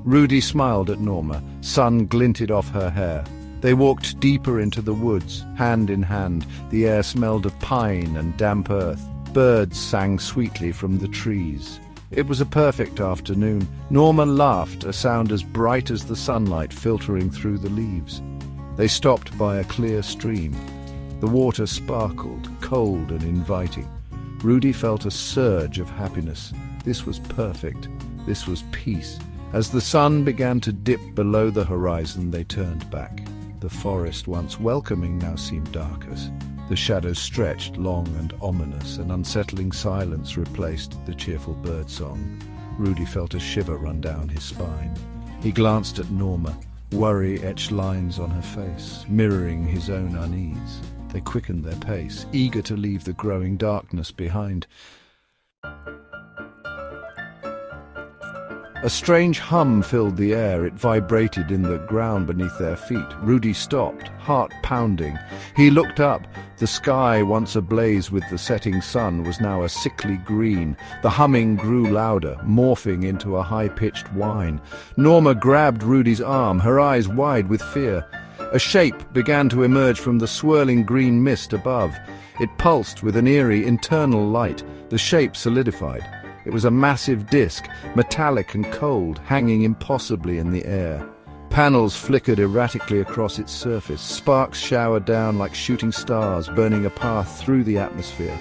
Rudy smiled at Norma. Sun glinted off her hair. They walked deeper into the woods, hand in hand. The air smelled of pine and damp earth. Birds sang sweetly from the trees. It was a perfect afternoon. Norma laughed, a sound as bright as the sunlight filtering through the leaves. They stopped by a clear stream. The water sparkled, cold and inviting. Rudy felt a surge of happiness. This was perfect. This was peace. As the sun began to dip below the horizon, they turned back. The forest, once welcoming, now seemed darker. The shadows stretched, long and ominous. An unsettling silence replaced the cheerful birdsong. Rudy felt a shiver run down his spine. He glanced at Norma. Worry etched lines on her face, mirroring his own unease. They quickened their pace, eager to leave the growing darkness behind. A strange hum filled the air. It vibrated in the ground beneath their feet. Rudy stopped, heart pounding. He looked up. The sky, once ablaze with the setting sun, was now a sickly green. The humming grew louder, morphing into a high-pitched whine. Norma grabbed Rudy's arm, her eyes wide with fear. A shape began to emerge from the swirling green mist above. It pulsed with an eerie internal light. The shape solidified. It was a massive disc, metallic and cold, hanging impossibly in the air. Panels flickered erratically across its surface. Sparks showered down like shooting stars, burning a path through the atmosphere.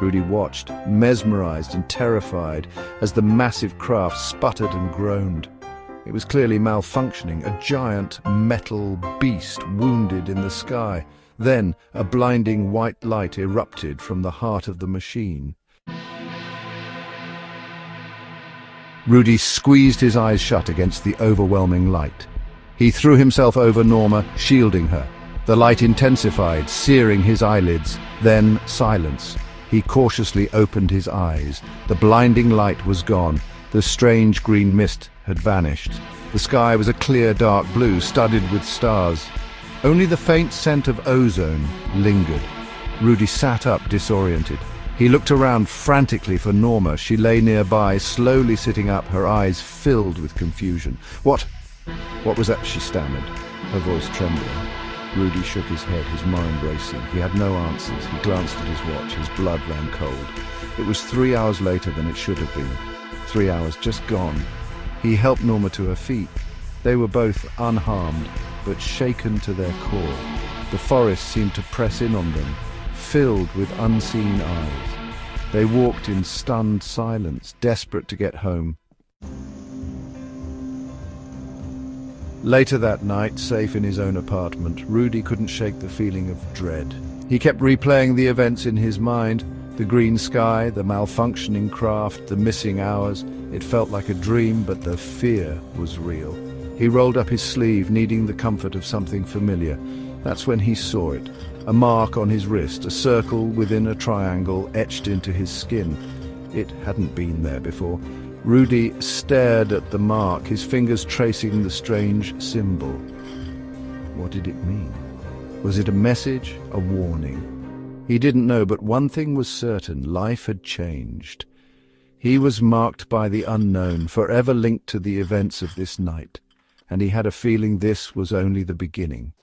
Rudy watched, mesmerized and terrified, as the massive craft sputtered and groaned. It was clearly malfunctioning, a giant metal beast wounded in the sky. Then a blinding white light erupted from the heart of the machine. Rudy squeezed his eyes shut against the overwhelming light. He threw himself over Norma, shielding her. The light intensified, searing his eyelids. Then silence. He cautiously opened his eyes. The blinding light was gone. The strange green mist had vanished. The sky was a clear dark blue, studded with stars. Only the faint scent of ozone lingered. Rudy sat up, disoriented. He looked around frantically for Norma. She lay nearby, slowly sitting up, her eyes filled with confusion. What was that?" she stammered, her voice trembling. Rudy shook his head, his mind racing. He had no answers. He glanced at his watch. His blood ran cold. It was 3 hours later than it should have been. 3 hours just gone. He helped Norma to her feet. They were both unharmed, but shaken to their core. The forest seemed to press in on them, filled with unseen eyes. They walked in stunned silence, desperate to get home. Later that night, safe in his own apartment, Rudy couldn't shake the feeling of dread. He kept replaying the events in his mind, the green sky, the malfunctioning craft, the missing hours. It felt like a dream, but the fear was real. He rolled up his sleeve, needing the comfort of something familiar. That's when he saw it. A mark on his wrist, a circle within a triangle etched into his skin. It hadn't been there before. Rudy stared at the mark, his fingers tracing the strange symbol. What did it mean? Was it a message, a warning? He didn't know, but one thing was certain: life had changed. He was marked by the unknown, forever linked to the events of this night, and he had a feeling this was only the beginning.